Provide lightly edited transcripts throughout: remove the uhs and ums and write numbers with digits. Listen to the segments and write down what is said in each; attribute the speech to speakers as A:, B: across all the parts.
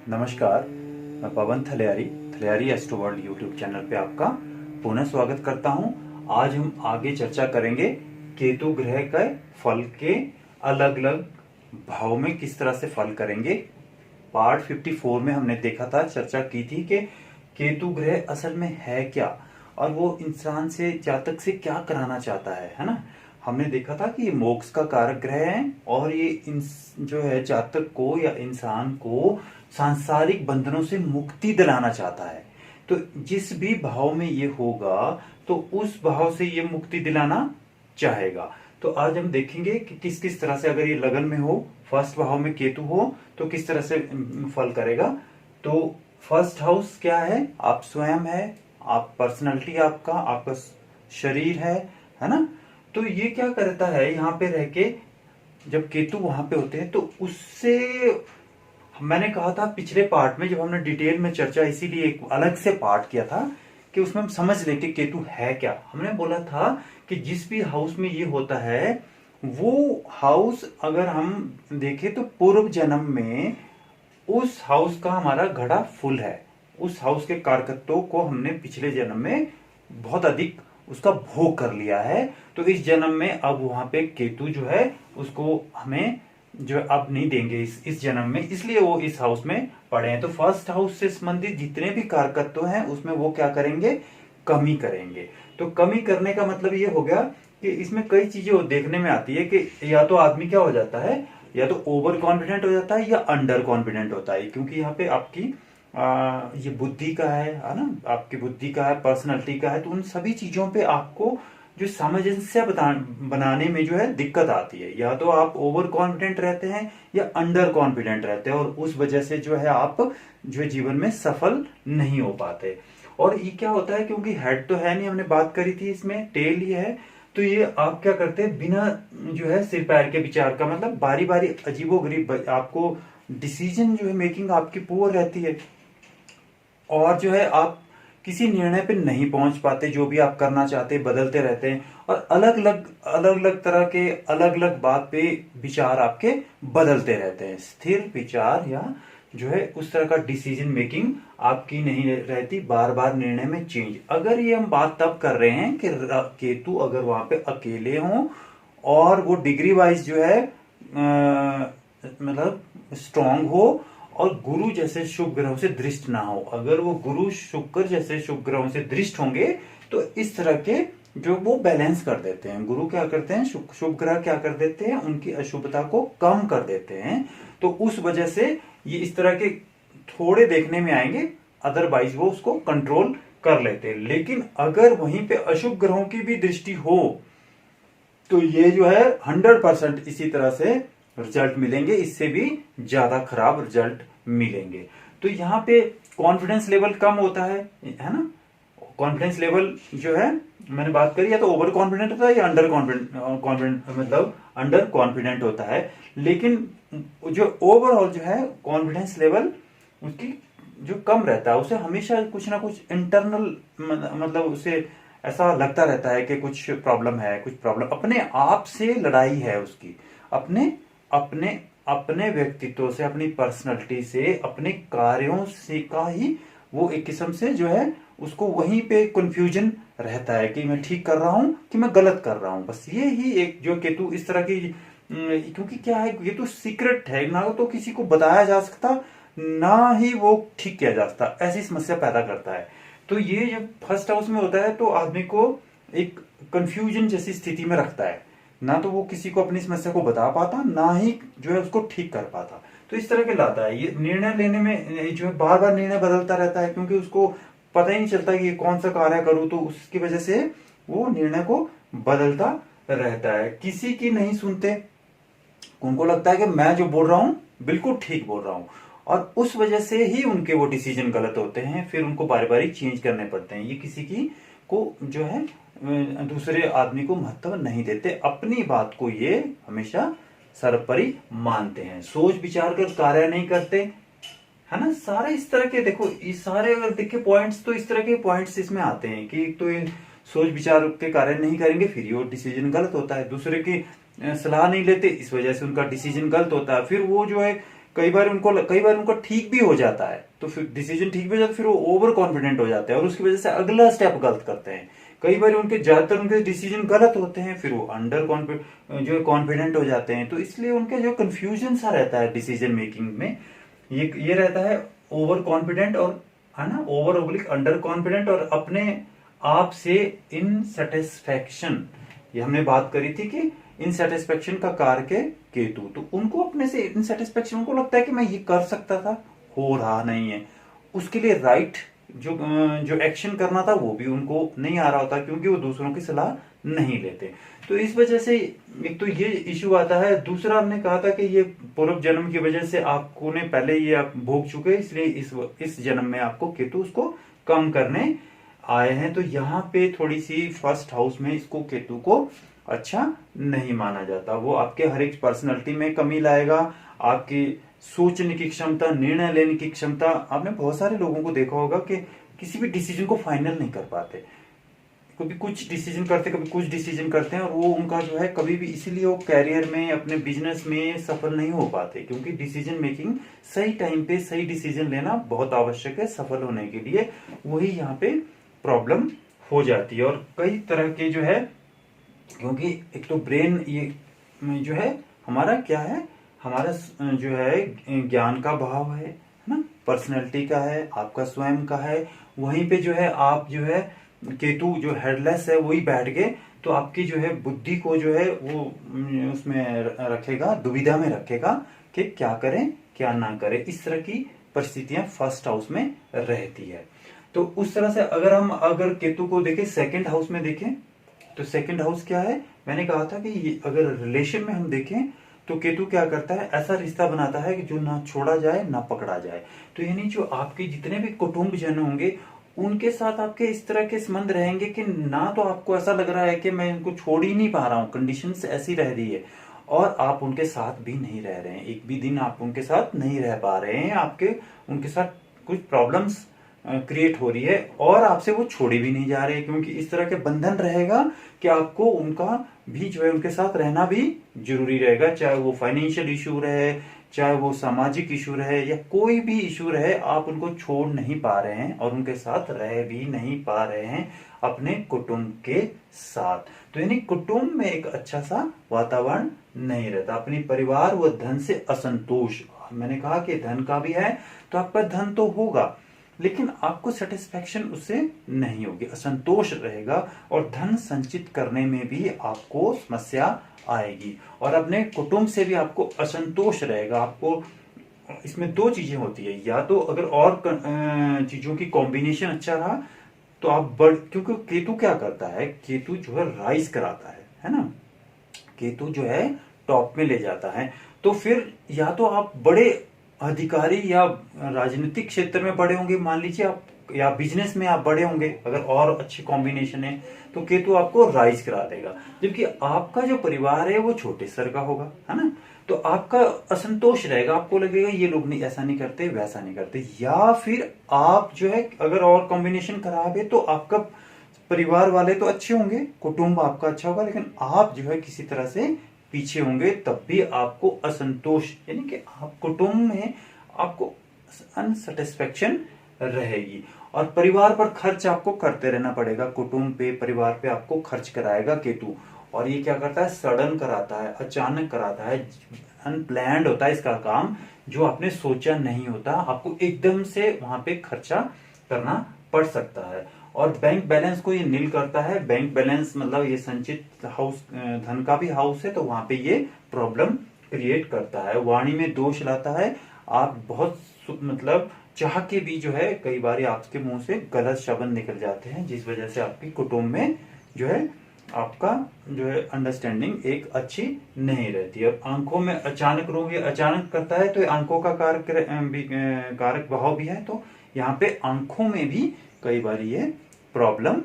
A: नमस्कार, मैं पवन थलियारी astro world YouTube channel पे आपका पुनः स्वागत करता हूं। आज हम आगे चर्चा करेंगे केतु ग्रह के फल के अलग अलग भाव में किस तरह से फल करेंगे। पार्ट 54 में हमने देखा था, चर्चा की थी कि केतु ग्रह असल में है क्या और वो इंसान से, जातक से क्या कराना चाहता है ना। हमने देखा था कि ये मोक्ष का कारक ग्रह है और ये जो है जातक को या इंसान को सांसारिक बंधनों से मुक्ति दिलाना चाहता है। तो जिस भी भाव में ये होगा तो उस भाव से ये मुक्ति दिलाना चाहेगा। तो आज हम देखेंगे कि किस किस तरह से, अगर ये लगन में हो, फर्स्ट भाव में केतु हो, तो किस तरह से फल करेगा। तो फर्स्ट हाउस क्या है? आप स्वयं है, आप पर्सनालिटी, आपका शरीर है ना। तो ये क्या करता है, यहाँ पे रह के जब केतु वहां पे होते हैं तो उससे, मैंने कहा था पिछले पार्ट में जब हमने डिटेल में चर्चा, इसीलिए एक अलग से पार्ट किया था कि उसमें हम समझ ले कि केतु है क्या। हमने बोला था कि जिस भी हाउस में ये होता है वो हाउस अगर हम देखें तो पूर्व जन्म में उस हाउस का हमारा घड़ा फुल है, उस हाउस के कारकत्वों को हमने पिछले जन्म में बहुत अधिक उसका भोग कर लिया है। तो इस जन्म में अब वहां पे केतु जो है उसको हमें जो अब नहीं देंगे इस जन्म में, इसलिए वो इस हाउस में पड़े हैं। तो फर्स्ट हाउस से संबंधित जितने भी कारकत्व हैं उसमें वो क्या करेंगे, कमी करेंगे। तो कमी करने का मतलब ये हो गया कि इसमें कई चीजें देखने में आती है कि या तो आदमी क्या हो जाता है, या तो ओवर कॉन्फिडेंट हो जाता है या अंडर कॉन्फिडेंट होता है। क्योंकि यहाँ पे आपकी ये बुद्धि का है ना, आपकी बुद्धि का है, पर्सनालिटी का है। तो उन सभी चीजों पे आपको जो सामंजस्य बनाने में जो है दिक्कत आती है। या तो आप ओवर कॉन्फिडेंट रहते हैं या अंडर कॉन्फिडेंट रहते हैं और उस वजह से जो है आप जो है जीवन में सफल नहीं हो पाते। और ये क्या होता है, क्योंकि हेड तो है नहीं, हमने बात करी थी, इसमें टेल ही है। तो ये आप क्या करते हैं, बिना जो है सिर पैर के विचार का, मतलब बारी बारी अजीबोगरीब आपको डिसीजन जो है मेकिंग आपकी पुअर रहती है और जो है आप किसी निर्णय पे नहीं पहुंच पाते। जो भी आप करना चाहते हैं बदलते रहते हैं और अलग अलग तरह के अलग अलग बात पे विचार आपके बदलते रहते हैं। स्थिर विचार या जो है उस तरह का डिसीजन मेकिंग आपकी नहीं रहती, बार बार निर्णय में चेंज। अगर ये हम बात तब कर रहे हैं कि केतु अगर वहां पे अकेले हों और वो डिग्री वाइज जो है मतलब स्ट्रांग हो और गुरु जैसे शुभ ग्रहों से दृष्ट ना हो। अगर वो गुरु शुक्र जैसे शुभ ग्रहों से दृष्ट होंगे तो इस तरह के जो वो बैलेंस कर देते हैं। गुरु क्या करते हैं, शुभ ग्रह क्या कर देते हैं, उनकी अशुभता को कम कर देते हैं। तो उस वजह से ये इस तरह के थोड़े देखने में आएंगे, अदरवाइज वो उसको कंट्रोल कर लेते हैं। लेकिन अगर वहीं पे अशुभ ग्रहों की भी दृष्टि हो तो ये जो है 100% इसी तरह से रिजल्ट मिलेंगे, इससे भी ज्यादा खराब रिजल्ट मिलेंगे। तो यहाँ पे कॉन्फिडेंस लेवल कम होता है ना। कॉन्फिडेंस लेवल जो है मैंने बात करी, या तो ओवर कॉन्फिडेंट होता है या अंडर कॉन्फिडेंट मतलब अंडर कॉन्फिडेंट होता है। लेकिन जो ओवरऑल जो है कॉन्फिडेंस लेवल उसकी जो कम रहता है, उसे हमेशा कुछ ना कुछ इंटरनल मतलब उसे ऐसा लगता रहता है कि कुछ प्रॉब्लम है, कुछ प्रॉब्लम अपने आप से लड़ाई है उसकी, अपने अपने अपने व्यक्तित्व से, अपनी पर्सनालिटी से, अपने कार्यों से का ही वो एक किस्म से जो है उसको वहीं पे कंफ्यूजन रहता है कि मैं ठीक कर रहा हूं कि मैं गलत कर रहा हूं। बस ये ही एक जो केतु इस तरह की, क्योंकि क्या है, ये तो सीक्रेट है, ना तो किसी को बताया जा सकता, ना ही वो ठीक किया जा सकता, ऐसी समस्या पैदा करता है। तो ये जब फर्स्ट हाउस में होता है तो आदमी को एक कंफ्यूजन जैसी स्थिति में रखता है, ना तो वो किसी को अपनी समस्या को बता पाता, ना ही जो है उसको ठीक कर पाता। तो इस तरह के लाता है। ये निर्णय लेने में जो है बार बार निर्णय बदलता रहता है, क्योंकि उसको पता ही नहीं चलता कि कौन सा कार्य करूं, तो उसकी वजह से वो निर्णय को बदलता रहता है। किसी की नहीं सुनते, उनको लगता है कि मैं जो बोल रहा हूं बिल्कुल ठीक बोल रहा हूं और उस वजह से ही उनके वो डिसीजन गलत होते हैं, फिर उनको बारी बारी चेंज करने पड़ते हैं। ये किसी की को जो है दूसरे आदमी को महत्व नहीं देते, अपनी बात को ये हमेशा सर्वोपरि मानते हैं, सोच विचार कर कार्य नहीं करते, है ना। सारे इस तरह के देखो, इस सारे अगर देखे पॉइंट्स, तो इस तरह के पॉइंट्स इसमें आते हैं कि एक तो ये सोच विचार के कार्य नहीं करेंगे, फिर ये डिसीजन गलत होता है। दूसरे की सलाह नहीं लेते, इस वजह से उनका डिसीजन गलत होता है। फिर वो जो है कई बार उनको ठीक भी हो जाता है, तो फिर डिसीजन ठीक भी हो जाता है, फिर वो ओवर कॉन्फिडेंट हो जाते हैं और उसकी वजह से अगला स्टेप गलत करते हैं। कई बार ज्यादातर उनके डिसीजन गलत होते हैं, फिर वो अंडर कॉन्फिडेंट हो जाते हैं। तो इसलिए उनके जो कंफ्यूजन सा रहता है डिसीजन मेकिंग में, ये रहता है ओवर कॉन्फिडेंट और, है ना, ओवर ओब्लिक अंडर कॉन्फिडेंट और अपने आप से इनसेटिस्फैक्शन। ये हमने बात करी थी कि इनसेटिस्फैक्शन का कारक है केतु। तो उनको अपने से इनसेटिस्फैक्शन, उनको लगता है कि मैं ये कर सकता था, हो रहा नहीं है, उसके लिए राइट जो एक्शन करना था वो भी उनको नहीं आ रहा होता, क्योंकि वो दूसरों की सलाह नहीं लेते। तो इस वजह से एक तो ये इश्यू आता है। दूसरा हमने कहा था कि ये पूर्व जन्म की वजह से आपको ने पहले ये आप भोग चुके, इसलिए इस जन्म में आपको केतु उसको कम करने आए हैं। तो यहाँ पे थोड़ी सी फर्स्ट हाउस में इसको केतु को अच्छा नहीं माना जाता। वो आपके हर एक पर्सनैलिटी में कमी लाएगा, आपकी सोचने की क्षमता, निर्णय लेने की क्षमता। आपने बहुत सारे लोगों को देखा होगा कि किसी भी डिसीजन को फाइनल नहीं कर पाते, कभी कुछ डिसीजन करते, कभी कुछ डिसीजन करते हैं, और वो उनका जो है कभी भी, इसीलिए वो कैरियर में, अपने बिजनेस में सफल नहीं हो पाते, क्योंकि डिसीजन मेकिंग सही टाइम पे सही डिसीजन लेना बहुत आवश्यक है सफल होने के लिए। वही यहाँ पे प्रॉब्लम हो जाती है। और कई तरह के जो है, क्योंकि एक तो ब्रेन ये जो है हमारा क्या है, हमारा जो है ज्ञान का भाव है ना, पर्सनैलिटी का है, आपका स्वयं का है। वहीं पे जो है आप जो है केतु जो हेडलेस है वही बैठ गए, तो आपकी जो है बुद्धि को जो है वो उसमें रखेगा, दुविधा में रखेगा कि क्या करें क्या ना करें। इस तरह की परिस्थितियां फर्स्ट हाउस में रहती है। तो उस तरह से अगर केतु को देखें, सेकंड हाउस में देखें, तो सेकंड हाउस क्या है, मैंने कहा था कि अगर रिलेशन में हम देखें तो केतु क्या करता है, ऐसा रिश्ता बनाता है कि जो ना छोड़ा जाए ना पकड़ा जाए। तो यानी जो आपके जितने भी कुटुंबजन होंगे उनके साथ आपके इस तरह के संबंध रहेंगे कि ना तो आपको ऐसा लग रहा है कि मैं इनको छोड़ ही नहीं पा रहा हूँ, कंडीशंस ऐसी रह रही है, और आप उनके साथ भी नहीं रह रहे हैं, एक भी दिन आप उनके साथ नहीं रह पा रहे हैं, आपके उनके साथ कुछ प्रॉब्लम्स क्रिएट हो रही है, और आपसे वो छोड़े भी नहीं जा रहे, क्योंकि इस तरह के बंधन रहेगा कि आपको उनका भी जो है उनके साथ रहना भी जरूरी रहेगा, चाहे वो फाइनेंशियल इशू रहे, चाहे वो सामाजिक इशू रहे, या कोई भी इशू रहे, आप उनको छोड़ नहीं पा रहे हैं और उनके साथ रह भी नहीं पा रहे हैं अपने कुटुंब के साथ। तो यानी कुटुंब में एक अच्छा सा वातावरण नहीं रहता, अपनी परिवार व धन से असंतोष। मैंने कहा कि धन का भी है, तो आपका धन तो होगा, लेकिन आपको सेटिस्फेक्शन उससे नहीं होगी, असंतोष रहेगा, और धन संचित करने में भी आपको समस्या आएगी, और अपने कुटुंब से भी आपको असंतोष रहेगा। आपको इसमें दो चीजें होती है, या तो अगर और चीजों की कॉम्बिनेशन अच्छा रहा तो आप क्योंकि केतु क्या करता है, केतु जो है राइज कराता है ना, केतु जो है टॉप में ले जाता है। तो फिर या तो आप बड़े अधिकारी या राजनीतिक क्षेत्र में बड़े होंगे, मान लीजिए आप, या बिजनेस में आप बड़े होंगे, अगर और अच्छी कॉम्बिनेशन है तो केतु आपको राइज करा देगा। जबकि आपका जो परिवार है वो छोटे स्तर का होगा, है ना, तो आपका असंतोष रहेगा, आपको लगेगा ये लोग नहीं, ऐसा नहीं करते, वैसा नहीं करते। या फिर आप जो है अगर और कॉम्बिनेशन खराब है तो आपका परिवार वाले तो अच्छे होंगे, कुटुंब आपका अच्छा होगा, लेकिन आप जो है किसी तरह से पीछे होंगे, तब भी आपको असंतोष, यानी कि आप कुटुंब में आपको अनसेटिस्फेक्शन रहेगी। और परिवार पर खर्च आपको करते रहना पड़ेगा, कुटुंब पे परिवार पे आपको खर्च कराएगा केतु। और ये क्या करता है, सडन कराता है, अचानक कराता है, अनप्लैंड होता है इसका काम, जो आपने सोचा नहीं होता, आपको एकदम से वहां पे खर्चा करना पड़ सकता है। और बैंक बैलेंस को ये नील करता है। बैंक बैलेंस मतलब ये संचित हाउस, धन का भी हाउस है, तो वहां पे ये प्रॉब्लम क्रिएट करता है, वाणी में दोष लाता है। आप बहुत मतलब चाह के भी जो है कई बार आपके मुंह से गलत शब्द निकल जाते हैं, जिस वजह से आपकी कुटुंब में जो है आपका जो है अंडरस्टैंडिंग एक अच्छी नहीं रहती है। आंखों में अचानक रोग, ये अचानक करता है तो आंखों का कारक भाव भी है, तो यहाँ पे आंखों में भी कई बार ये प्रॉब्लम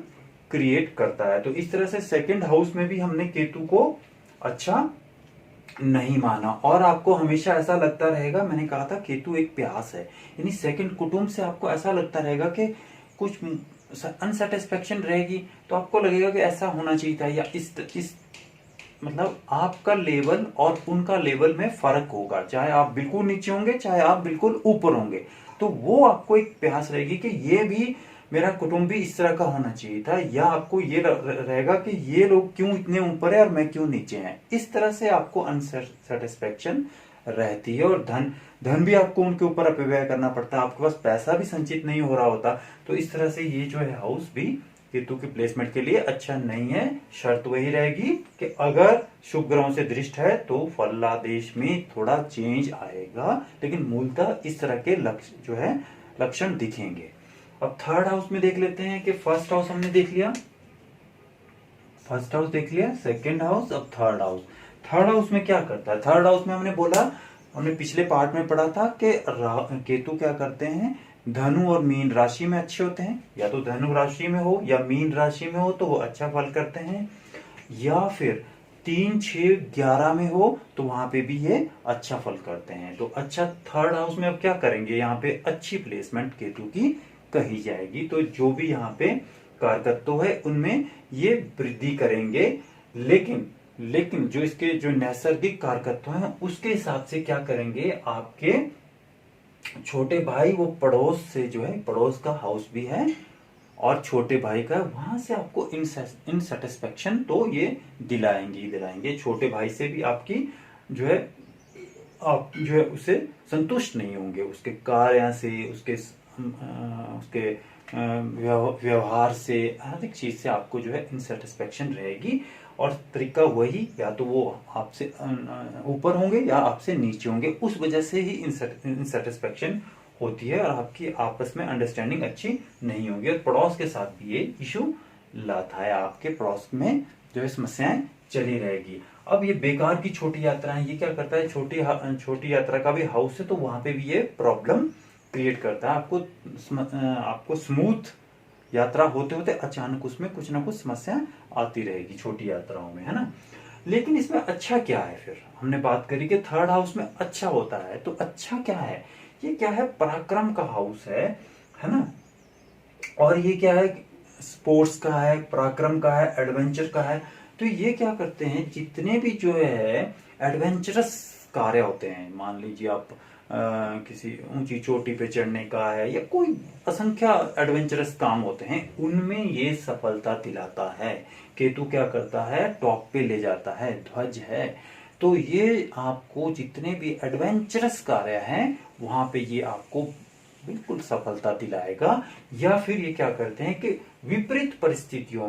A: क्रिएट करता है। तो इस तरह से सेकंड हाउस में भी हमने केतु को अच्छा नहीं माना, और आपको हमेशा ऐसा लगता रहेगा, मैंने कहा था केतु एक प्यास है, यानी सेकंड कुटुंब से आपको ऐसा लगता रहेगा कि कुछ अनसेटिस्फेक्शन रहेगी, तो आपको लगेगा कि ऐसा होना चाहिए था, या इस मतलब आपका लेवल और उनका लेवल में फर्क होगा, चाहे आप बिल्कुल नीचे होंगे चाहे आप बिल्कुल ऊपर होंगे, तो वो आपको एक प्यास रहेगी कि ये भी मेरा कुटुंब भी इस तरह का होना चाहिए था, या आपको ये रहेगा कि ये लोग क्यों इतने ऊपर है और मैं क्यों नीचे हैं। इस तरह से आपको अनसेटिस्फेक्शन रहती है, और धन धन भी आपको उनके ऊपर अपव्यय करना पड़ता है, आपके पास पैसा भी संचित नहीं हो रहा होता। तो इस तरह से ये जो है हाउस भी केतु की प्लेसमेंट के लिए अच्छा नहीं है। शर्त वही रहेगी कि अगर शुभ ग्रहों से दृष्ट है तो फलादेश में थोड़ा चेंज आएगा, लेकिन मूलतः इस तरह के लक्ष्य जो है लक्षण दिखेंगे। अब थर्ड हाउस में देख लेते हैं कि फर्स्ट हाउस हमने देख लिया, फर्स्ट हाउस देख लिया, सेकंड हाउस, अब थर्ड हाउस। थर्ड हाउस में क्या करता है? थर्ड हाउस में हमने बोला, हमने पिछले पार्ट में पढ़ा था कि केतु क्या करते हैं, धनु और मीन राशि में अच्छे होते हैं, या तो धनु राशि में हो या मीन राशि में हो तो वो अच्छा फल करते हैं, या फिर 3, 6, 11 में हो तो वहां पे भी ये अच्छा फल करते हैं। तो अच्छा, थर्ड हाउस में अब क्या करेंगे, यहाँ पे अच्छी प्लेसमेंट केतु की कही जाएगी, तो जो भी यहाँ पे कारकत्व है उनमें ये वृद्धि करेंगे। लेकिन जो इसके जो नैसर्गिक कारकत्व हैं उसके हिसाब से क्या करेंगे, आपके छोटे भाई वो पड़ोस से जो है, पड़ोस का हाउस भी है और छोटे भाई का, वहां से आपको इनसेटिस्फेक्शन तो ये दिलाएंगे। छोटे भाई से भी आपकी जो है, आप जो है उससे संतुष्ट नहीं होंगे, उसके कार्य से, उसके व्यवहार से, हर एक चीज से आपको जो है इनसेटिस्फेक्शन रहेगी। और तरीका वही, या तो वो आपसे ऊपर होंगे या आपसे नीचे होंगे, उस वजह से ही इनसेटिस्फेक्शन होती है और आपकी आपस में अंडरस्टैंडिंग अच्छी नहीं होगी। और पड़ोस के साथ भी ये इशू लाता है, आपके पड़ोस में जो है समस्याएं चली रहेगी। अब ये बेकार की छोटी यात्राएं, ये क्या करता है, छोटी यात्रा का भी हाउस है तो वहां पे भी ये प्रॉब्लम क्रिएट करता है। आपको स्मूथ यात्रा होते होते अचानक उसमें कुछ ना कुछ समस्या आती रहेगी छोटी यात्राओं में, है ना। लेकिन इसमें अच्छा क्या है, फिर हमने बात करी कि थर्ड हाउस में अच्छा होता है, तो अच्छा क्या है, ये क्या है, पराक्रम का हाउस है ना। और ये क्या है, स्पोर्ट्स का है, पराक्रम का है, एडवेंचर का है। तो ये क्या करते हैं, जितने भी जो है एडवेंचरस कार्य होते हैं, मान लीजिए आप किसी ऊंची चोटी पे चढ़ने का है, या कोई असंख्य एडवेंचरस काम होते हैं, उनमें ये सफलता दिलाता है। केतु क्या करता है, टॉप पे ले जाता है, ध्वज है। तो ये आपको जितने भी एडवेंचरस कार्य हैं वहां पे ये आपको बिल्कुल सफलता दिलाएगा। या फिर ये क्या करते हैं कि विपरीत परिस्थितियों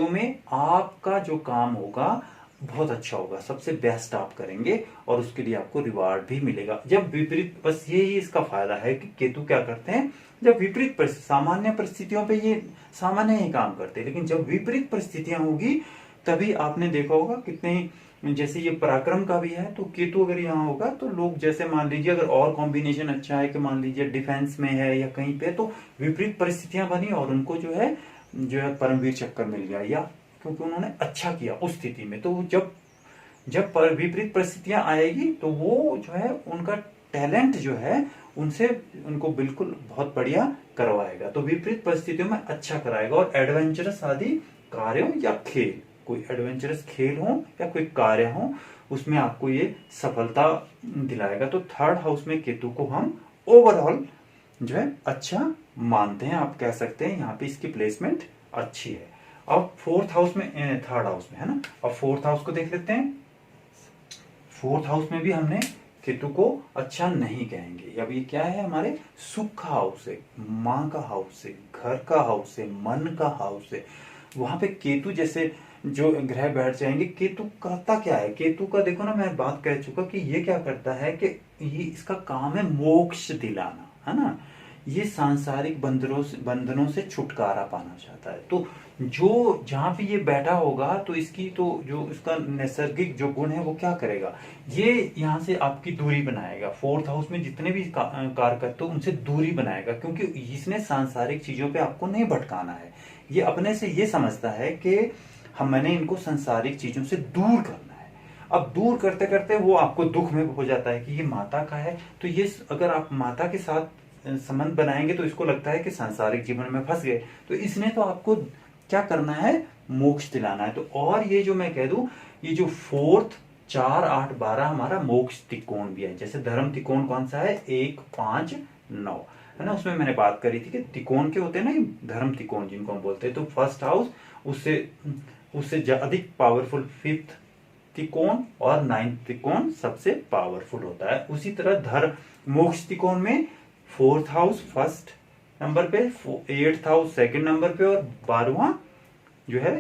A: में आपका जो काम होगा बहुत अच्छा होगा, सबसे बेस्ट आप करेंगे और उसके लिए आपको रिवार्ड भी मिलेगा। जब विपरीत, बस यही इसका फायदा है कि केतु क्या करते हैं, जब विपरीत सामान्य परिस्थितियों पे ये सामान्य ही काम करते हैं, लेकिन जब विपरीत परिस्थितियां होगी तभी आपने देखा होगा कितने, जैसे ये पराक्रम का भी है, तो केतु अगर यहाँ होगा तो लोग, जैसे मान लीजिए अगर और कॉम्बिनेशन अच्छा है कि मान लीजिए डिफेंस में है या कहीं पे, तो विपरीत परिस्थितियां बनी और उनको जो है परमवीर चक्कर मिल गया, या क्योंकि उन्होंने अच्छा किया उस स्थिति में। तो जब विपरीत परिस्थितियां आएगी तो वो जो है उनका टैलेंट जो है उनसे उनको बिल्कुल बहुत बढ़िया करवाएगा, तो विपरीत परिस्थितियों में अच्छा कराएगा। और एडवेंचरस आदि कार्यों या खेल, कोई एडवेंचरस खेल हो या कोई कार्य हो, उसमें आपको ये सफलता दिलाएगा। तो थर्ड हाउस में केतु को हम ओवरऑल जो है अच्छा मानते हैं, आप कह सकते हैं यहाँ पे इसकी प्लेसमेंट अच्छी है। अब फोर्थ हाउस में, थर्ड हाउस में है ना, अब फोर्थ हाउस को देख लेते हैं। फोर्थ हाउस में भी हमने केतु को अच्छा नहीं कहेंगे। अब ये क्या है, हमारे सुख का हाउस है, माँ का हाउस है, घर का हाउस है, मन का हाउस है। वहां पे केतु जैसे जो ग्रह बैठ जाएंगे, केतु करता क्या है, केतु का देखो ना, मैं बात कह चुका कि ये क्या करता है कि ये इसका काम है मोक्ष दिलाना, है ना। ये सांसारिक बंधनों से छुटकारा पाना चाहता है। तो जो जहां पे ये बैठा होगा तो इसकी तो जो इसका नैसर्गिक जो गुण है वो क्या करेगा, ये यहाँ से आपकी दूरी बनाएगा। फोर्थ हाउस में जितने भी कारकत्व उनसे दूरी बनाएगा, क्योंकि इसने सांसारिक चीजों पे आपको नहीं भटकाना है। ये अपने से ये समझता है कि मैंने इनको सांसारिक चीजों से दूर करना है। अब दूर करते करते वो आपको दुख में हो जाता है कि ये माता का है, तो ये अगर आप माता के साथ संबंध बनाएंगे तो इसको लगता है कि सांसारिक जीवन में फंस गए, तो इसने तो आपको क्या करना है, मोक्ष दिलाना है। तो और ये जो मैं कह दूं, ये जो 4th 4 8 12 हमारा मोक्ष त्रिकोण भी है। जैसे धर्म त्रिकोण कौन सा है, 1 5 9 है ना, उसमें मैंने बात करी थी कि त्रिकोण के होते हैं ना, धर्म त्रिकोण जिनको हम बोलते हैं। तो फर्स्ट हाउस उससे उससे अधिक पावरफुल 5th त्रिकोण और 9th त्रिकोण सबसे पावरफुल होता है। उसी तरह धर्म मोक्ष त्रिकोण में 4th हाउस फर्स्ट नंबर पे, 8th हाउस सेकंड नंबर पे, और 12वां जो है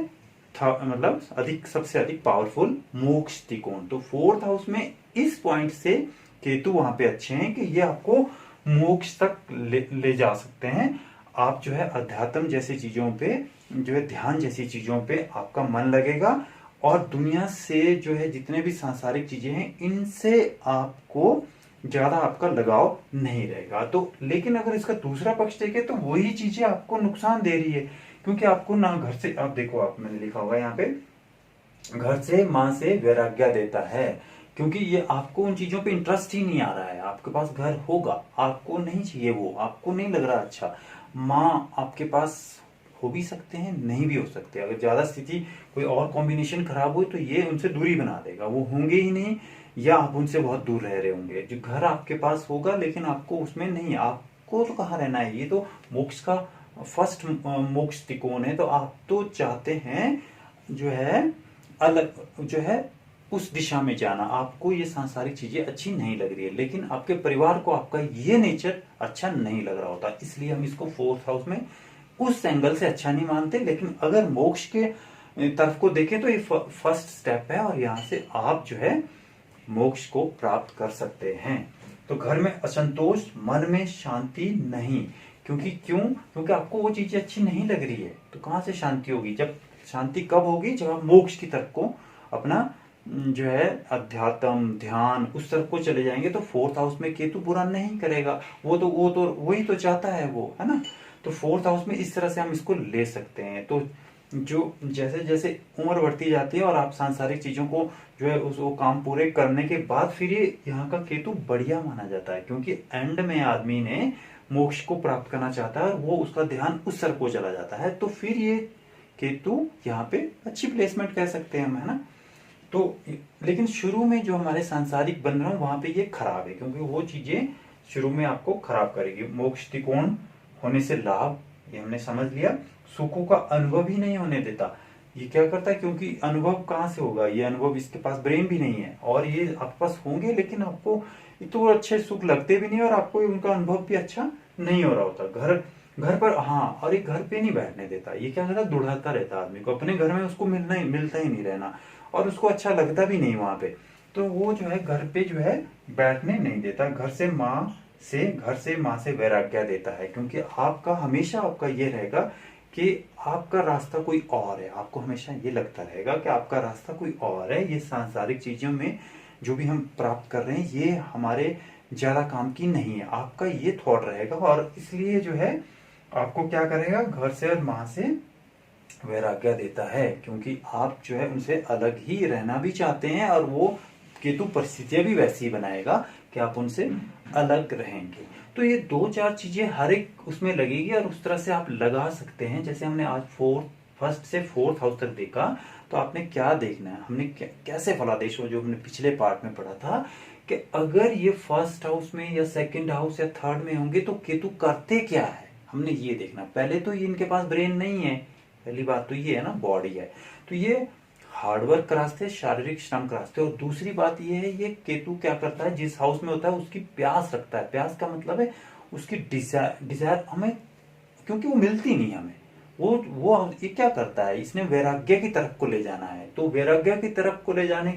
A: मतलब सबसे अधिक पावरफुल मोक्ष त्रिकोण। तो 4th हाउस में इस पॉइंट से केतु वहां पे अच्छे हैं कि ये आपको मोक्ष तक ले जा सकते हैं। आप जो है अध्यात्म जैसी चीजों पे, जो है ध्यान जैसी चीजों पे आपका मन लगेगा, और दुनिया से जो है जितने भी सांसारिक चीजें हैं इनसे आपको ज्यादा आपका लगाव नहीं रहेगा। तो लेकिन अगर इसका दूसरा पक्ष देखें तो वही चीजें आपको नुकसान दे रही है, क्योंकि आपको ना घर से, आप देखो, आप मैंने लिखा होगा यहाँ पे, घर से माँ से वैराग्य देता है, क्योंकि ये आपको उन चीजों पे इंटरेस्ट ही नहीं आ रहा है। आपके पास घर होगा, आपको नहीं चाहिए, वो आपको नहीं लग रहा अच्छा। माँ आपके पास हो भी सकते हैं, नहीं भी हो सकते। अगर ज्यादा स्थिति कोई और कॉम्बिनेशन खराब हो तो ये उनसे दूरी बना देगा, वो होंगे ही नहीं, या आप उनसे बहुत दूर रह रहे होंगे। जो घर आपके पास होगा लेकिन आपको उसमें नहीं, आपको तो कहाँ रहना है, ये तो मोक्ष का फर्स्ट मोक्ष त्रिकोण है। तो आप तो चाहते हैं जो है अलग, जो है उस दिशा में जाना, आपको ये सांसारिक चीजें अच्छी नहीं लग रही है, लेकिन आपके परिवार को आपका ये नेचर अच्छा नहीं लग रहा होता, इसलिए हम इसको 4th हाउस में उस एंगल से अच्छा नहीं मानते। लेकिन अगर मोक्ष के तरफ को देखें तो ये फर्स्ट स्टेप है, और यहां से आप जो है मोक्ष को प्राप्त कर सकते हैं। तो घर में असंतोष, मन में शांति नहीं, क्योंकि आपको वो चीजें अच्छी नहीं लग रही है, तो कहां से शांति होगी। जब शांति कब होगी, जब आप मोक्ष की तरफ को अपना जो है अध्यात्म ध्यान उस तरफ को चले जाएंगे। तो 4th हाउस में केतु बुरा नहीं करेगा, वो तो वही तो चाहता है वो, है ना। तो 4th हाउस में इस तरह से हम इसको ले सकते हैं। तो जो जैसे जैसे उम्र बढ़ती जाती है और आप सांसारिक चीजों को जो है वो काम पूरे करने के बाद फिर ये यहाँ का केतु बढ़िया माना जाता है, क्योंकि एंड में आदमी ने मोक्ष को प्राप्त करना चाहता है और वो उसका ध्यान उस तरफ को चला जाता है। तो फिर ये केतु यहाँ पे अच्छी प्लेसमेंट कह सकते हैं हम, है ना। तो लेकिन शुरू में जो हमारे सांसारिक बंधन वहां पे ये खराब है, क्योंकि वो चीजें शुरू में आपको खराब करेगी। मोक्ष त्रिकोण होने से लाभ ये हमने समझ लिया, सुखों का अनुभव ही नहीं होने देता। ये क्या करता है, क्योंकि अनुभव कहाँ से होगा, ये अनुभव इसके पास ब्रेन भी नहीं है, और ये आपके पास होंगे लेकिन आपको एक तो अच्छे सुख लगते भी नहीं और आपको उनका अनुभव भी अच्छा नहीं हो रहा होता। घर पर, हाँ, और ये घर पे नहीं बैठने देता, ये क्या करता है, दुढ़ाता रहता आदमी को, अपने घर में उसको मिलता ही नहीं रहना, और उसको अच्छा लगता भी नहीं वहां पे। तो वो जो है घर पे जो है बैठने नहीं देता। घर से माँ से वैराग्य देता है, क्योंकि आपका हमेशा आपका ये रहेगा कि आपका रास्ता कोई और है। आपको हमेशा ये लगता रहेगा कि आपका रास्ता कोई और है, ये सांसारिक चीजों में जो भी हम प्राप्त कर रहे हैं ये हमारे ज्यादा काम की नहीं है, आपका ये थॉट रहेगा। और इसलिए जो है आपको क्या करेगा, घर से और माँ से वैराग्य देता है, क्योंकि आप जो है उनसे अलग ही रहना भी चाहते हैं, और वो केतु परिस्थितियां भी वैसी बनाएगा कि आप उनसे अलग रहेंगे। तो ये 2-4 चीजें हर एक उसमें लगेगी, और उस तरह से आप लगा सकते हैं। जैसे हमने आज फर्स्ट से 4th हाउस तक देखा, तो आपने क्या देखना है, हमने कैसे फलादेश जो हमने पिछले पार्ट में पढ़ा था कि अगर ये फर्स्ट हाउस में या सेकंड हाउस या थर्ड में होंगे तो केतु करते क्या है, हमने ये देखना। पहले तो ये इनके पास ब्रेन नहीं है, पहली बात तो ये है ना, बॉडी है, तो ये हार्डवर्क कराते, शारीरिक श्रम कराते। और दूसरी बात ये है, ये केतु क्या करता है, जिस हाउस में होता है उसकी प्यास रखता है। प्यास का मतलब है उसकी डिजायर हमें, क्योंकि वो मिलती नहीं हमें, वो ये क्या करता है, इसने वैराग्य की तरफ को ले जाना है। तो वैराग्य की तरफ को ले जाने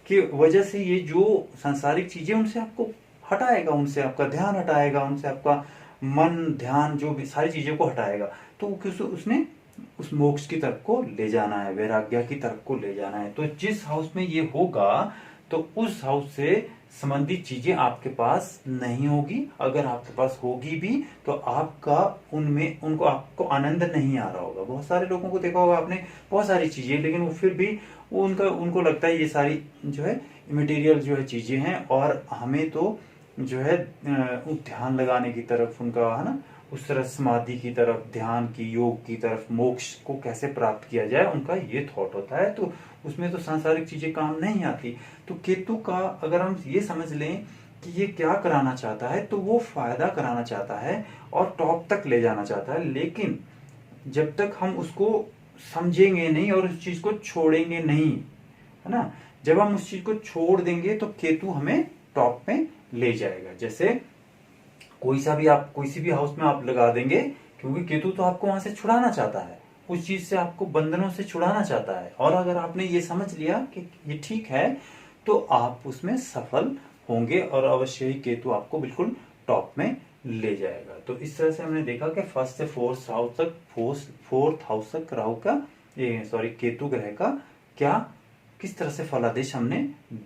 A: की वजह से ये जो सांसारिक चीजें उनसे आपको हटाएगा, उनसे आपका ध्यान हटाएगा, उनसे आपका मन ध्यान जो भी सारी चीजों को हटाएगा। तो उसने उस मोक्ष की तरफ को ले जाना है, वैराग्य की तरफ को ले जाना है। तो जिस हाउस में ये होगा तो उस हाउस से संबंधित चीजें आपके पास नहीं होगी। अगर आपके पास होगी भी तो आपका उनको आपको आनंद नहीं आ रहा होगा। बहुत सारे लोगों को देखा होगा आपने, बहुत सारी चीजें, लेकिन वो फिर भी वो उनको लगता है ये सारी जो है मटेरियल जो है चीजें हैं, और हमें तो जो है ध्यान लगाने की तरफ उनका, है ना, उस तरह समाधि की तरफ, ध्यान की, योग की तरफ, मोक्ष को कैसे प्राप्त किया जाए, उनका ये थॉट होता है। तो उसमें तो सांसारिक चीजें काम नहीं आती। तो केतु का अगर हम ये समझ लें कि ये क्या कराना चाहता है, तो वो फायदा कराना चाहता है और टॉप तक ले जाना चाहता है। लेकिन जब तक हम उसको समझेंगे नहीं और उस चीज को छोड़ेंगे नहीं, है ना, जब हम उस चीज को छोड़ देंगे तो केतु हमें टॉप पे ले जाएगा। जैसे कोई सी भी हाउस में आप लगा देंगे, क्योंकि केतु तो आपको वहां से छुड़ाना चाहता है, उस चीज से आपको बंधनों से छुड़ाना चाहता है। और अगर आपने ये समझ लिया कि ये ठीक है, तो आप उसमें सफल होंगे और अवश्य ही केतु आपको बिल्कुल टॉप में ले जाएगा। तो इस तरह से हमने देखा कि फर्स्ट से फोर्थ हाउस तक राहु का केतु ग्रह का क्या किस तरह से फलादेश हमने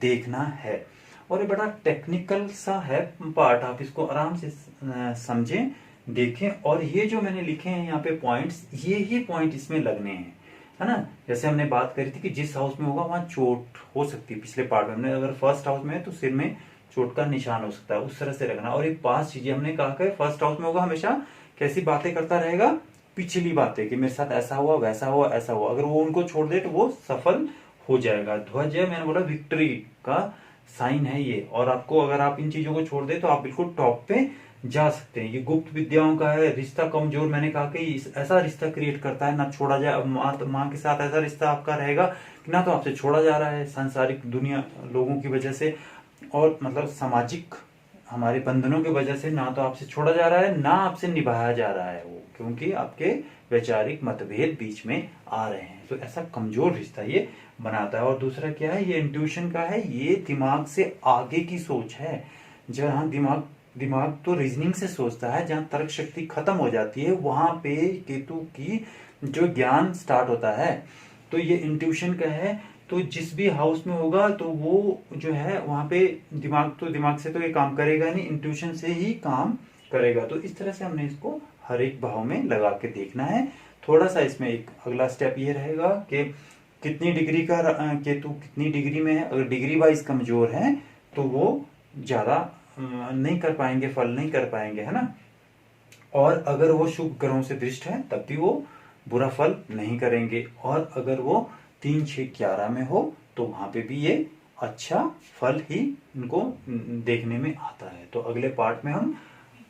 A: देखना है। और ये बड़ा टेक्निकल सा है पार्ट, आप इसको आराम से समझें, देखें। और ये जो मैंने लिखे हैं यहाँ पे पॉइंट्स, ये ही पॉइंट इसमें लगने हैं, है ना। जैसे हमने बात करी थी कि जिस हाउस में होगा वहां चोट हो सकती है, पिछले पार्ट में हमने, अगर फर्स्ट हाउस में है तो सिर में चोट का निशान हो सकता है, उस तरह से रखना। और ये 5 चीजें हमने कहा कि फर्स्ट हाउस में होगा हमेशा कैसी बातें करता रहेगा, पिछली बातें कि मेरे साथ ऐसा हुआ, वैसा हुआ, ऐसा हुआ, अगर वो उनको छोड़ दे तो वो सफल हो जाएगा। ध्वज है, मैंने बोला विक्ट्री का साइन है ये। और आपको अगर आप इन चीजों को छोड़ दे तो आप बिल्कुल टॉप पे जा सकते हैं। ये गुप्त विद्याओं का है। रिश्ता कमजोर, मैंने कहा कि ऐसा रिश्ता क्रिएट करता है ना छोड़ा जाए, माँ के साथ ऐसा रिश्ता आपका रहेगा कि ना तो आपसे छोड़ा जा रहा है सांसारिक दुनिया लोगों की वजह से, और मतलब सामाजिक हमारे बंधनों की वजह से, ना तो आपसे छोड़ा जा रहा है ना आपसे निभाया जा रहा है वो, क्योंकि आपके वैचारिक मतभेद बीच में आ रहे हैं। तो ऐसा कमजोर रिश्ता ये बनाता है। और दूसरा क्या है, ये इंट्यूशन का है, ये दिमाग से आगे की सोच है। जहां दिमाग तो रीजनिंग से सोचता है, जहां तर्क शक्ति खत्म हो जाती है वहां पे केतु की जो ज्ञान स्टार्ट होता है। तो ये इंट्यूशन का है। तो जिस भी हाउस में होगा तो वो जो है वहां पे दिमाग से तो ये काम करेगा नहीं, इंट्यूशन से ही काम करेगा। तो इस तरह से हमने इसको हर एक भाव में लगा के देखना है। थोड़ा सा इसमें एक अगला स्टेप ये रहेगा कि कितनी डिग्री का केतु कितनी डिग्री में है। अगर डिग्री वाइज कमजोर है तो वो ज्यादा नहीं कर पाएंगे, फल नहीं कर पाएंगे, है ना। और अगर वो शुभ ग्रहों से दृष्ट है तब भी वो बुरा फल नहीं करेंगे। और अगर वो 3, 6, 11 में हो तो वहां पे भी ये अच्छा फल ही इनको देखने में आता है। तो अगले पार्ट में हम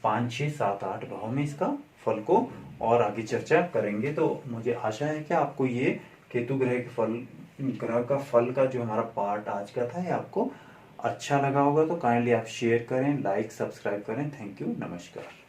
A: 5, 6, 7, 8 भाव में इसका फल को और आगे चर्चा करेंगे। तो मुझे आशा है कि आपको ये केतु ग्रह का फल का जो हमारा पार्ट आज का था ये आपको अच्छा लगा होगा। तो काइंडली आप शेयर करें, लाइक, सब्सक्राइब करें। थैंक यू, नमस्कार।